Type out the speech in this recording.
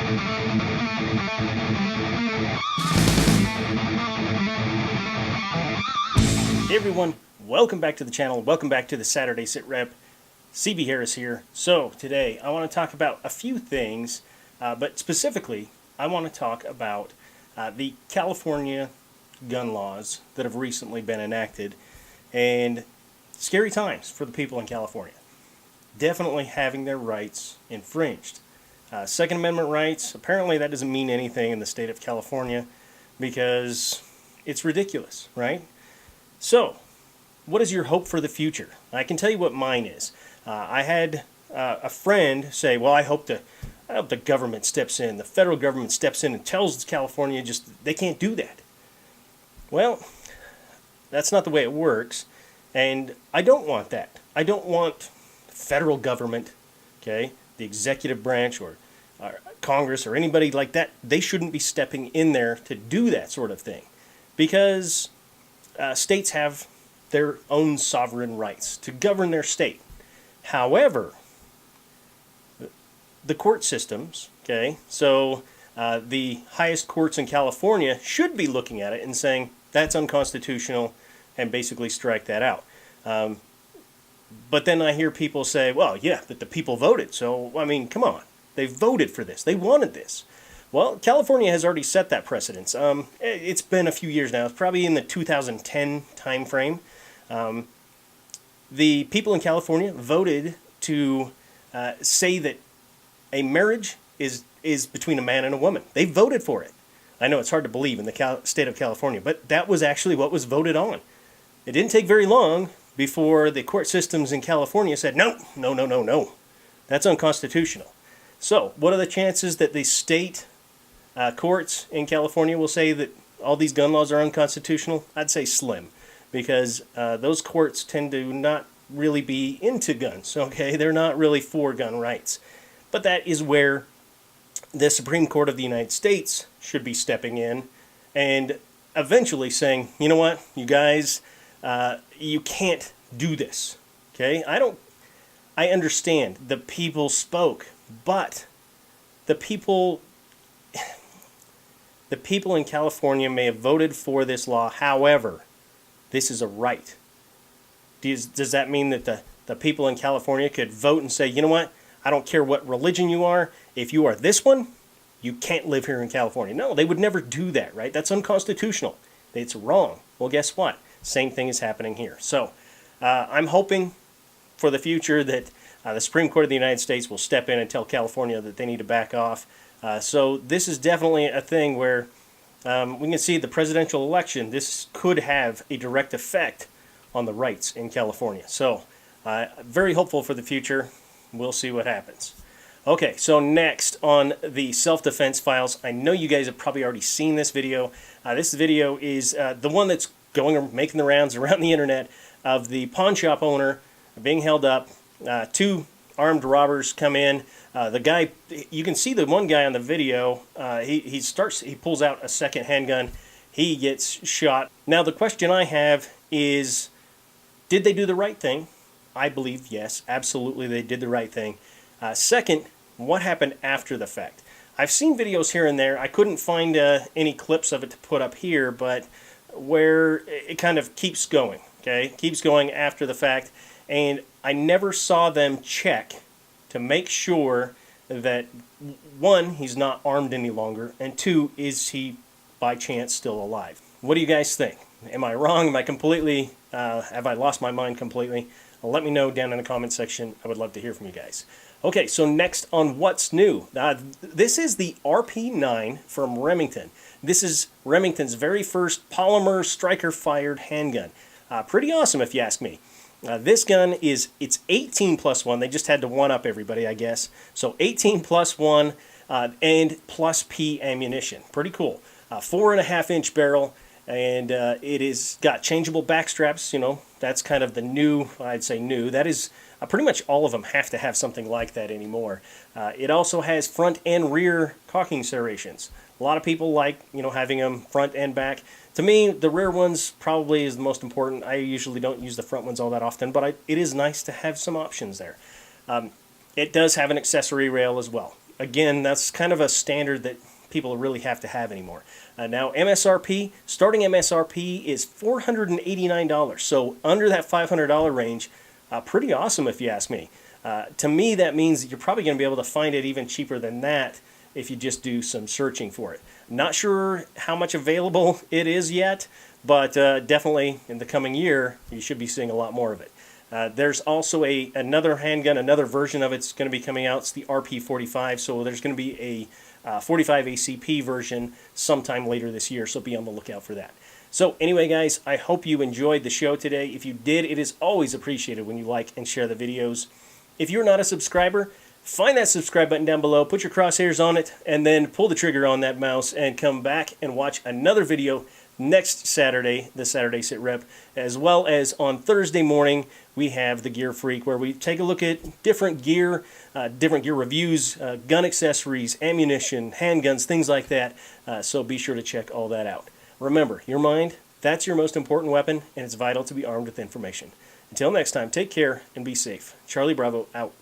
Hey everyone, welcome back to the channel, welcome back to the Saturday SITREP. CB Harris here. So today I want to talk about a few things, but specifically I want to talk about the California gun laws that have recently been enacted, and scary times for the people in California. Definitely having their rights infringed. Second Amendment rights, apparently that doesn't mean anything in the state of California because it's ridiculous, right? So, what is your hope for the future? I can tell you what mine is. I had a friend say, well, I hope the government steps in, the federal government steps in and tells California just they can't do that. Well, that's not the way it works, and I don't want that. I don't want federal government, okay, the executive branch or Congress or anybody like that. They shouldn't be stepping in there to do that sort of thing, because states have their own sovereign rights to govern their state. However, the court systems, okay, so the highest courts in California should be looking at it and saying that's unconstitutional and basically strike that out. But then I hear people say, well, yeah, but the people voted. So, I mean, come on. They voted for this. They wanted this. Well, California has already set that precedence. It's been a few years now. It's probably in the 2010 time frame. The people in California voted to say that a marriage is between a man and a woman. They voted for it. I know it's hard to believe in the state of California, but that was actually what was voted on. It didn't take very long before the court systems in California said, no, no, no, no, no. That's unconstitutional. So, what are the chances that the state courts in California will say that all these gun laws are unconstitutional? I'd say slim, because those courts tend to not really be into guns, okay? They're not really for gun rights. But that is where the Supreme Court of the United States should be stepping in and eventually saying, you know what, you guys, you can't do this, okay? I understand the people spoke, but the people in California may have voted for this law. However, this is a right. Does that mean that the people in California could vote and say, you know what, I don't care what religion you are, if you are this one, you can't live here in California? No, they would never do that, right? That's unconstitutional. It's wrong. Well, guess what? Same thing is happening here. So I'm hoping for the future that the Supreme Court of the United States will step in and tell California that they need to back off. So this is definitely a thing where we can see the presidential election. This could have a direct effect on the rights in California. So very hopeful for the future. We'll see what happens. Okay, so next on the self-defense files, I know you guys have probably already seen this video. This video is the one that's making the rounds around the internet of the pawn shop owner being held up. Two armed robbers come in. The guy, you can see the one guy on the video, he pulls out a second handgun. He gets shot. Now the question I have is, did they do the right thing? I believe yes, absolutely they did the right thing. Second, what happened after the fact? I've seen videos here and there. I couldn't find any clips of it to put up here, but where it kind of keeps going, okay? Keeps going after the fact, and I never saw them check to make sure that, one, he's not armed any longer, and two, is he by chance still alive? What do you guys think? Am I wrong? Am I completely, have I lost my mind completely? Let me know down in the comment section. I would love to hear from you guys. Okay, so next on what's new. This is the RP9 from Remington. This is Remington's very first polymer striker-fired handgun. Pretty awesome if you ask me. This gun it's 18 plus 1. They just had to one-up everybody, I guess. So 18 plus 1 and plus P ammunition. Pretty cool. 4.5-inch barrel, and it is got changeable back straps. You know, that's kind of the new, I'd say new. That is pretty much all of them have to have something like that anymore. It also has front and rear cocking serrations. A lot of people like, you know, having them front and back. To me, the rear ones probably is the most important. I usually don't use the front ones all that often, but it is nice to have some options there. It does have an accessory rail as well. again, that's kind of a standard that people really have to have anymore. Now, MSRP, starting MSRP is $489, so under that $500 range. Pretty awesome if you ask me. To me, that means you're probably going to be able to find it even cheaper than that if you just do some searching for it. Not sure how much available it is yet, but definitely in the coming year, you should be seeing a lot more of it. There's also another handgun, another version of it's going to be coming out. It's the RP45, so there's going to be a 45 ACP version sometime later this year, so be on the lookout for that. So anyway, guys, I hope you enjoyed the show today. If you did, it is always appreciated when you like and share the videos. If you're not a subscriber, find that subscribe button down below, put your crosshairs on it, and then pull the trigger on that mouse and come back and watch another video next Saturday, the Saturday SITREP, as well as on Thursday morning, we have the Gear Freak, where we take a look at different gear reviews, gun accessories, ammunition, handguns, things like that. So be sure to check all that out. Remember, your mind, that's your most important weapon, and it's vital to be armed with information. Until next time, take care and be safe. Charlie Bravo, out.